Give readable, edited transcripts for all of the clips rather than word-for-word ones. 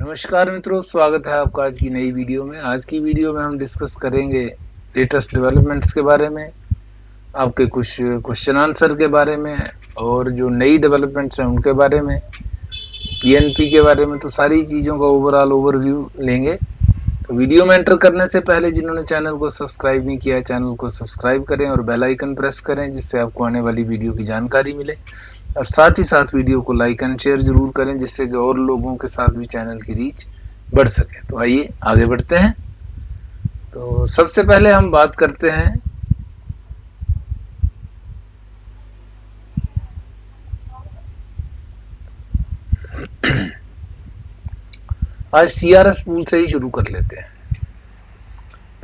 नमस्कार मित्रों, स्वागत है आपका आज की नई वीडियो में। आज की वीडियो में हम डिस्कस करेंगे लेटेस्ट डेवलपमेंट्स के बारे में, आपके कुछ क्वेश्चन आंसर के बारे में और जो नई डेवलपमेंट्स हैं उनके बारे में, पीएनपी के बारे में। तो सारी चीज़ों का ओवरऑल ओवरव्यू लेंगे। तो वीडियो में एंटर करने से पहले जिन्होंने चैनल को सब्सक्राइब नहीं किया है, चैनल को सब्सक्राइब करें और बेल आइकन प्रेस करें, जिससे आपको आने वाली वीडियो की जानकारी मिले। और साथ ही साथ वीडियो को लाइक एंड शेयर जरूर करें, जिससे कि और लोगों के साथ भी चैनल की रीच बढ़ सके। तो आइए आगे बढ़ते हैं। तो सबसे पहले हम बात करते हैं आज सीआरएस पूल से ही शुरू कर लेते हैं।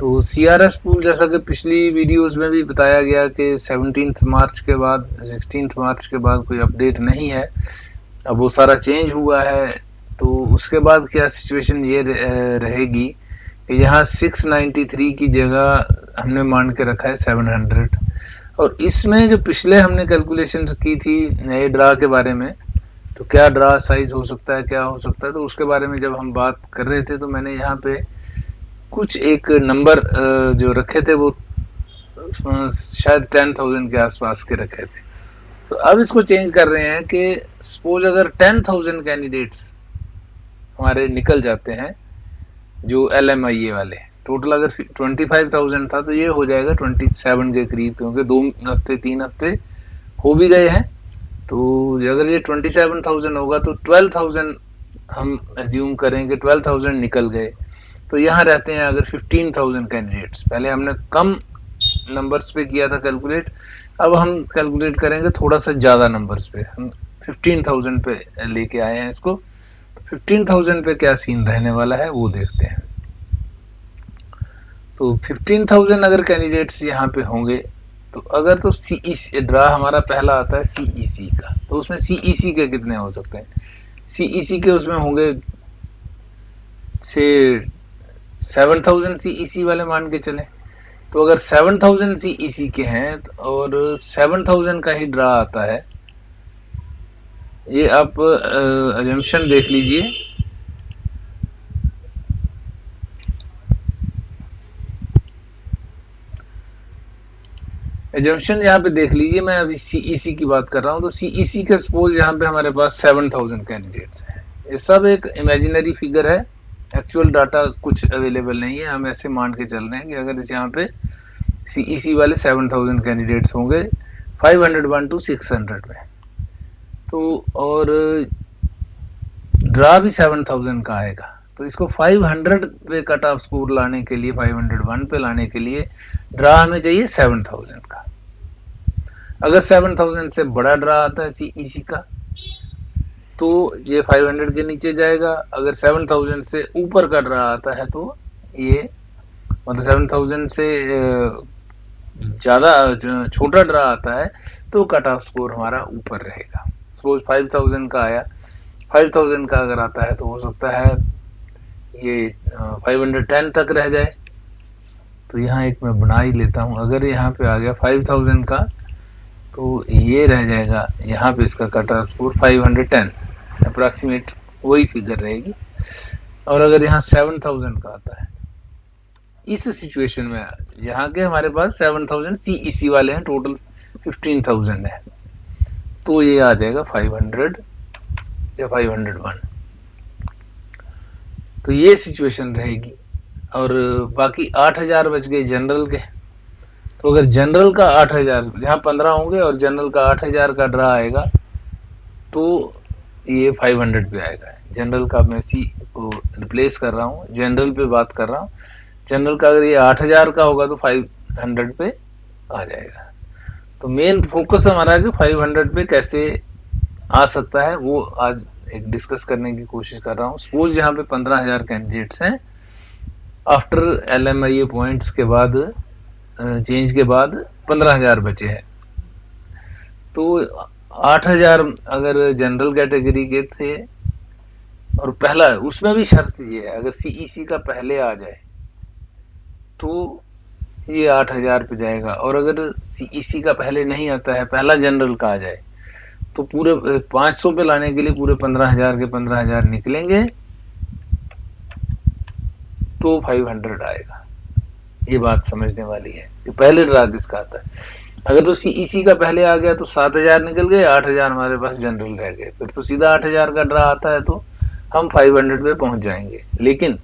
तो सीआरएस पूल, जैसा कि पिछली वीडियोस में भी बताया गया कि 17 मार्च के बाद 16 मार्च के बाद कोई अपडेट नहीं है। अब वो सारा चेंज हुआ है। तो उसके बाद क्या सिचुएशन ये रहेगी कि यहाँ 693 की जगह हमने मान के रखा है 700। और इसमें जो पिछले हमने कैलकुलेशन की थी नए ड्रा के बारे में, तो क्या ड्रा साइज हो सकता है, क्या हो सकता है, तो उसके बारे में जब हम बात कर रहे थे तो मैंने यहाँ पे कुछ एक नंबर जो रखे थे वो शायद 10,000 के आसपास के रखे थे। तो अब इसको चेंज कर रहे हैं कि सपोज अगर 10,000 कैंडिडेट्स हमारे निकल जाते हैं, जो LMIA वाले, टोटल अगर 25,000 था तो ये हो जाएगा 27 के करीब, क्योंकि 2 हफ्ते 3 हफ्ते हो भी गए हैं। तो अगर ये 27,000 होगा तो 12,000 हम एज्यूम करेंगे, 12,000 निकल गए। तो यहाँ रहते हैं अगर 15,000 कैंडिडेट्स। पहले हमने कम नंबर्स पे किया था कैलकुलेट, अब हम कैलकुलेट करेंगे थोड़ा सा ज़्यादा नंबर्स पे। हम 15,000 पे लेके आए हैं इसको। तो 15,000 पे क्या सीन रहने वाला है वो देखते हैं। तो 15,000 अगर कैंडिडेट्स यहाँ पे होंगे तो अगर तो CEC ड्रा हमारा पहला आता है CEC का, तो उसमें CEC के कितने हो सकते हैं? CEC के उसमें होंगे से 7,000 CEC वाले मान के चले। तो अगर 7,000 CEC के हैं और 7,000 का ही ड्रा आता है, ये आप अजम्पशन देख लीजिए। एजम्पशन यहाँ पे देख लीजिए, मैं अभी CEC की बात कर रहा हूँ। तो CEC के सपोज यहाँ पे हमारे पास 7,000 कैंडिडेट्स हैं। ये सब एक इमेजिनरी फिगर है, एक्चुअल डाटा कुछ अवेलेबल नहीं है। हम ऐसे मान के चल रहे हैं कि अगर इस यहाँ पे CEC वाले 7,000 कैंडिडेट्स होंगे 501 to 600 में, तो और ड्रा भी 7,000 का आएगा। तो इसको 500 पे कट ऑफ स्कोर लाने के लिए, 501 पे लाने के लिए ड्रा हमें चाहिए 7,000 का। अगर 7,000 से बड़ा ड्रा आता है CEC का तो ये 500 के नीचे जाएगा। अगर 7,000 से ऊपर का ड्रा आता है तो ये मतलब 7,000 से ज़्यादा छोटा ड्रा आता है तो कट ऑफ स्कोर हमारा ऊपर रहेगा। सपोज 5,000 का आया, 5,000 का अगर आता है तो हो सकता है ये 510 तक रह जाए। तो यहाँ एक मैं बना ही लेता हूँ। अगर यहाँ पे आ गया 5,000 का तो ये रह जाएगा, यहाँ पे इसका कट ऑफ स्कोर 510 अप्रॉक्सीमेट वही फिगर रहेगी। और अगर यहाँ 7,000 का आता है, इस सिचुएशन में यहाँ के हमारे पास 7,000 CEC वाले हैं, टोटल 15,000 है, तो ये आ जाएगा 500 या 501। तो ये सिचुएशन रहेगी। और बाकी 8,000 बच गए जनरल के। तो अगर जनरल का 8,000, जहाँ 15 होंगे और जनरल का 8,000 का ड्रा आएगा तो ये 500 पे आएगा। जनरल का मैं C को रिप्लेस कर रहा हूँ, जनरल पे बात कर रहा हूँ। जनरल का अगर ये 8,000 का होगा तो 500 पे आ जाएगा। तो मेन फोकस हमारा है कि 500 पे कैसे आ सकता है वो आज एक डिस्कस करने की कोशिश कर रहा हूँ। सपोज यहाँ पे 15,000 कैंडिडेट्स हैं, आफ्टर LMIA पॉइंट्स के बाद चेंज के बाद 15,000 बचे हैं। तो 8,000 अगर जनरल कैटेगरी के थे और पहला, उसमें भी शर्त ये है अगर CEC का पहले आ जाए तो ये 8,000 पे जाएगा। और अगर CEC का पहले नहीं आता है, पहला जनरल का आ जाए, तो पूरे 500 पे लाने के लिए पूरे 15,000 के 15,000 निकलेंगे तो 500 आएगा। ये बात समझने वाली है कि पहले ड्रा किसका आता है। अगर तो सीईसी का पहले आ गया तो 7000 निकल गए, 8000 हमारे पास जनरल रह गए, फिर तो सीधा 8000 का ड्रा आता है तो हम 500 पे पहुंच जाएंगे। लेकिन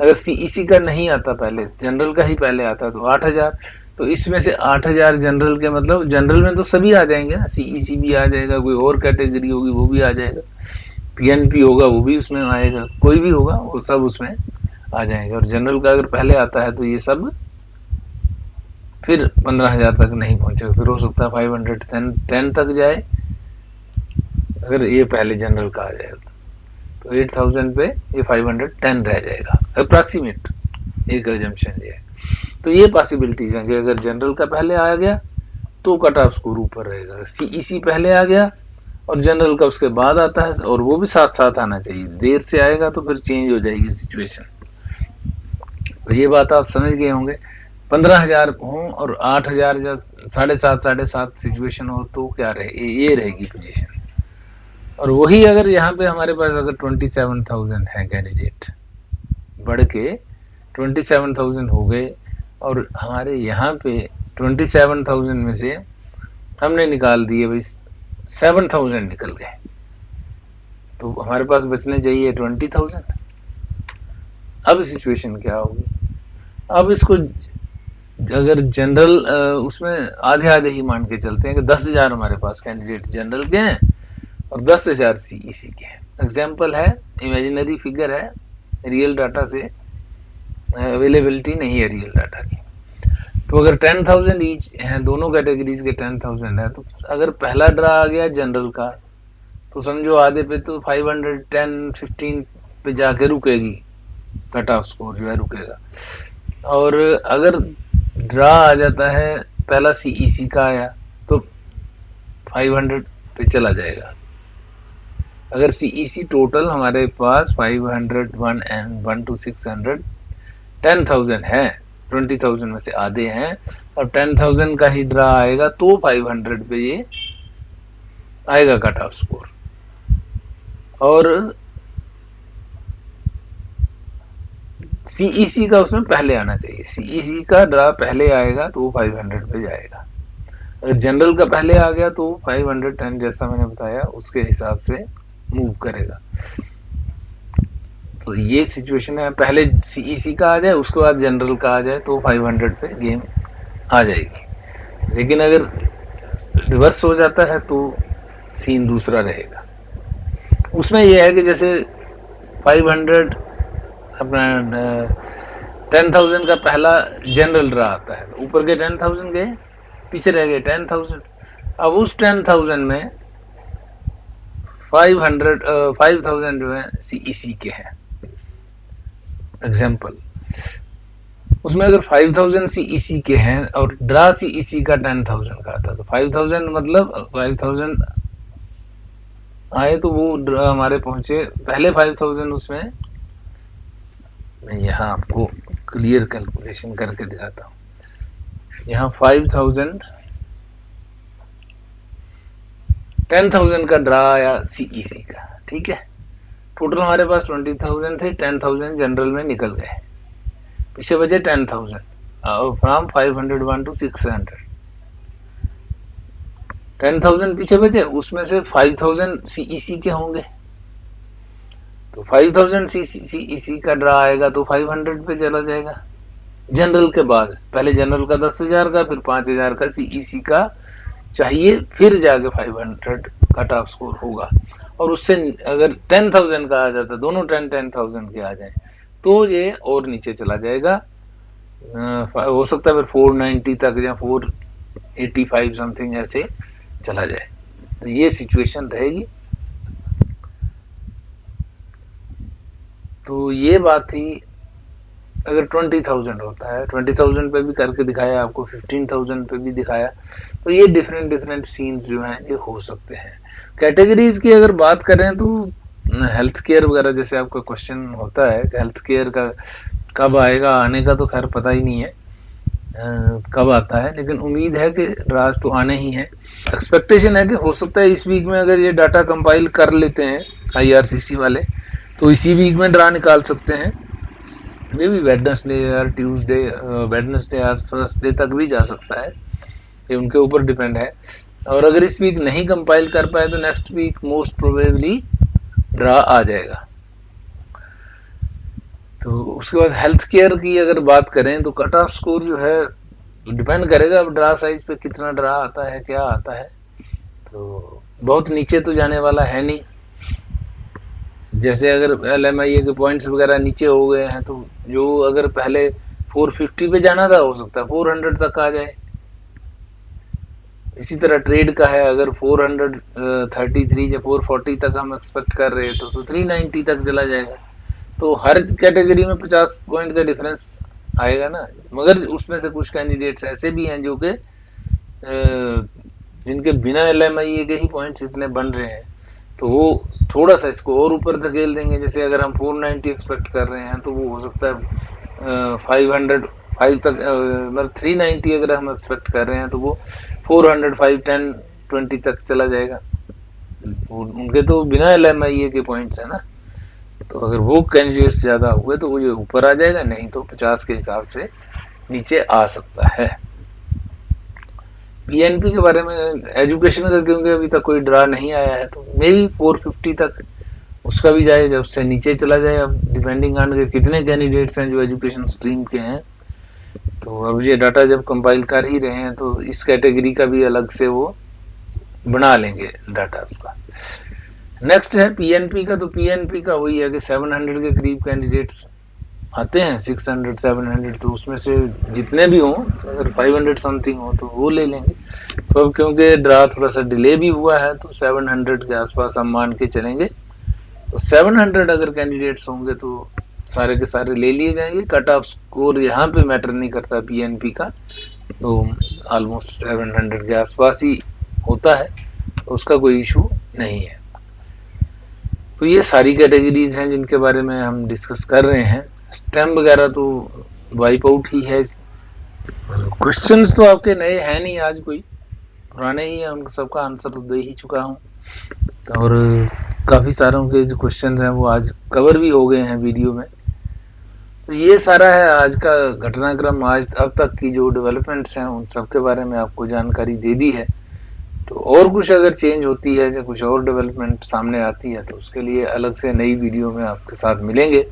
अगर सीईसी का नहीं आता, पहले जनरल का ही पहले आता तो 8000, तो इसमें से 8000 जनरल के मतलब जनरल में तो सभी आ जाएंगे ना, सीईसी भी आ जाएगा, कोई और कैटेगरी होगी वो भी आ जाएगा, पीएनपी होगा वो भी उसमें आएगा, कोई भी होगा वो सब उसमें आ जाएंगे। और जनरल का अगर पहले आता है तो ये सब फिर 15000 तक नहीं पहुंचेगा, फिर हो सकता है 510 तक जाए अगर ये पहले जनरल का आ जाए तो 8000 पे ये 510 रह जाएगा, अप्रॉक्सीमेट एक अजम्पशन ये है। तो ये पॉसिबिलिटीज हैं कि अगर जनरल का पहले आ गया तो कट ऑफ स्कोर ऊपर रहेगा, सीईसी पहले आ गया और जनरल का उसके बाद आता है, और वो भी साथ साथ आना चाहिए, देर से आएगा तो फिर चेंज हो जाएगी सिचुएशन। तो ये बात आप समझ गए होंगे। 15000 हो और 8000 या 7.5 सिचुएशन हो तो क्या रहे, ये रहेगी पोजीशन। और वही अगर यहाँ पे हमारे पास अगर 27000 है कैंडिडेट, बढ़ के 27000 हो गए और हमारे यहाँ पे 27000 में से हमने निकाल दिए भाई 7000 निकल गए, तो हमारे पास बचने चाहिए 20000। अब सिचुएशन क्या होगी, अब इसको अगर जनरल उसमें आधे आधे ही मान के चलते हैं कि 10,000 हमारे पास कैंडिडेट जनरल के हैं और 10,000 सीईसी के हैं। एग्जाम्पल है, इमेजिनरी फिगर है, रियल डाटा से अवेलेबिलिटी नहीं है रियल डाटा की। तो अगर 10,000 ईच हैं, दोनों कैटेगरीज के 10,000 है, तो अगर पहला ड्रा आ गया जनरल का तो समझो आधे पे तो 510-15 पे जाके रुकेगी, कट ऑफ स्कोर जो है रुकेगा। और अगर ड्रा आ जाता है पहला सीईसी का आया तो 500 पे चला जाएगा। अगर सीईसी टोटल हमारे पास 500 1 to 600 10,000 है, 20,000 में से आधे हैं और 10,000 का ही ड्रा आएगा तो 500 पे ये आएगा कट ऑफ स्कोर। और सीईसी का उसमें पहले आना चाहिए, सीईसी का ड्रा पहले आएगा तो 500 पे जाएगा। अगर जनरल का पहले आ गया तो 510 जैसा मैंने बताया उसके हिसाब से मूव करेगा। तो ये सिचुएशन है, पहले सीईसी का आ जाए उसके बाद जनरल का आ जाए तो 500 पे गेम आ जाएगी। लेकिन अगर रिवर्स हो जाता है तो सीन दूसरा रहेगा। उसमें यह है कि जैसे 500 अपना 10,000 का पहला जनरल ड्रा आता है, तो ऊपर के 10,000 गए, पीछे रह गए 10,000। अब उस 10,000 में 5,000 जो है सीईसी के हैं एग्जाम्पल। उसमें अगर 5,000 सीईसी के हैं और ड्रा सीईसी का 10,000 का आता, तो 5,000 मतलब 5,000 आए तो वो ड्रा हमारे पहुंचे पहले 5,000 उसमें। मैं यहाँ आपको क्लियर कैलकुलेशन करके दिखाता हूँ। यहाँ 5,000 10,000 का ड्रा आया सीईसी का, ठीक है, टोटल हमारे पास 20,000 थे, 10,000 जनरल में निकल गए, पीछे बचे 10,000 फ्रॉम 501 to 600। 10,000 पीछे बचे, उसमें से 5,000 सीईसी के होंगे, तो 5,000 सीईसी का ड्रा आएगा तो 500 पे चला जाएगा जनरल के बाद। पहले जनरल का 10,000 का, फिर 5,000 का सीईसी का चाहिए, फिर जाके 500 कट ऑफ स्कोर होगा। और उससे अगर 10,000 का आ जाता, दोनों 10,000 के आ जाए तो ये और नीचे चला जाएगा, हो सकता है फिर 490 तक या 485 समथिंग ऐसे चला जाए। तो ये सिचुएशन रहेगी। तो ये बात थी अगर 20,000 होता है, 20,000 पे भी करके दिखाया आपको, 15,000 पे भी दिखाया। तो ये डिफरेंट सीन्स जो हैं ये हो सकते हैं। कैटेगरीज की अगर बात करें तो हेल्थ केयर वगैरह, जैसे आपका क्वेश्चन होता है कि हेल्थ केयर का कब आएगा, आने का तो खैर पता ही नहीं है कब आता है, लेकिन उम्मीद है कि ड्रास तो आने ही है। एक्सपेक्टेशन है कि हो सकता है इस वीक में अगर ये डाटा कंपाइल कर लेते हैं IRCC वाले तो इसी वीक में ड्रा निकाल सकते हैं। मे भी वेडनेसडे और ट्यूसडे, वेडनेसडे और थर्सडे तक भी जा सकता है, ये उनके ऊपर डिपेंड है। और अगर इस वीक नहीं कंपाइल कर पाए तो next week most probably draw आ जाएगा। तो उसके बाद हेल्थ केयर की अगर बात करें तो कट ऑफ स्कोर जो है डिपेंड करेगा अब ड्रा साइज पे, कितना ड्रा आता है, क्या आता है। तो बहुत नीचे तो जाने वाला है नहीं, जैसे अगर LMIA के पॉइंट्स वगैरह नीचे हो गए हैं तो जो अगर पहले 450 पे जाना था हो सकता है 400 तक आ जाए। इसी तरह ट्रेड का है, अगर 433 या 440 तक हम एक्सपेक्ट कर रहे हैं तो 390 तक चला जाएगा। तो हर कैटेगरी में 50 पॉइंट का डिफरेंस आएगा ना। मगर उसमें से कुछ कैंडिडेट्स ऐसे भी हैं जो कि जिनके बिना LMIA के ही पॉइंट्स इतने बन रहे हैं, तो वो थोड़ा सा इसको और ऊपर धकेल देंगे। जैसे अगर हम 490 एक्सपेक्ट कर रहे हैं तो वो हो सकता है 505 तक, मतलब 390 अगर हम एक्सपेक्ट कर रहे हैं तो वो 400, 5, 10, 20 तक चला जाएगा। उनके तो बिना LMIA के पॉइंट्स है ना, तो अगर वो कैंडिडेट्स ज़्यादा हुए तो वो ये ऊपर आ जाएगा, नहीं तो 50 के हिसाब से नीचे आ सकता है। PNP के बारे में, एजुकेशन का क्योंकि अभी तक कोई ड्रा नहीं आया है तो मे बी 450 तक उसका भी जाए, जब उससे नीचे चला जाए। अब डिपेंडिंग ऑन के कितने कैंडिडेट्स हैं जो एजुकेशन स्ट्रीम के हैं। तो अब ये डाटा जब कंपाइल कर ही रहे हैं तो इस कैटेगरी का भी अलग से वो बना लेंगे डाटा उसका। नेक्स्ट है PNP का, तो PNP का वही है कि 700 के करीब कैंडिडेट्स आते हैं, 600, 700, तो उसमें से जितने भी हों, तो अगर 500 समथिंग हो तो वो ले लेंगे। तो अब क्योंकि ड्रा थोड़ा सा डिले भी हुआ है तो 700 के आसपास हम मान के चलेंगे। तो 700 अगर कैंडिडेट्स होंगे तो सारे के सारे ले लिए जाएंगे। कट ऑफ स्कोर यहाँ पे मैटर नहीं करता PNP का, तो ऑलमोस्ट 700 के आसपास ही होता है, तो उसका कोई इशू नहीं है। तो ये सारी कैटेगरीज हैं जिनके बारे में हम डिस्कस कर रहे हैं। स्टेम वगैरह तो वाइप आउट ही है। क्वेश्चंस तो आपके नए हैं नहीं, आज कोई पुराने ही हैं, उनका सबका आंसर तो दे ही चुका हूँ। और काफ़ी सारों के जो क्वेश्चंस हैं वो आज कवर भी हो गए हैं वीडियो में। तो ये सारा है आज का घटनाक्रम, आज अब तक की जो डेवलपमेंट्स हैं उन सब के बारे में आपको जानकारी दे दी है। तो और कुछ अगर चेंज होती है या कुछ और डेवलपमेंट सामने आती है तो उसके लिए अलग से नई वीडियो में आपके साथ मिलेंगे।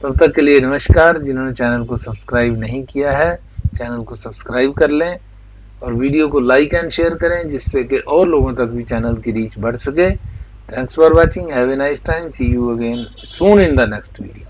तब तक के लिए नमस्कार। जिन्होंने चैनल को सब्सक्राइब नहीं किया है, चैनल को सब्सक्राइब कर लें और वीडियो को लाइक एंड शेयर करें, जिससे कि और लोगों तक भी चैनल की रीच बढ़ सके। Thanks for watching, have a nice time, see you again soon in the next video.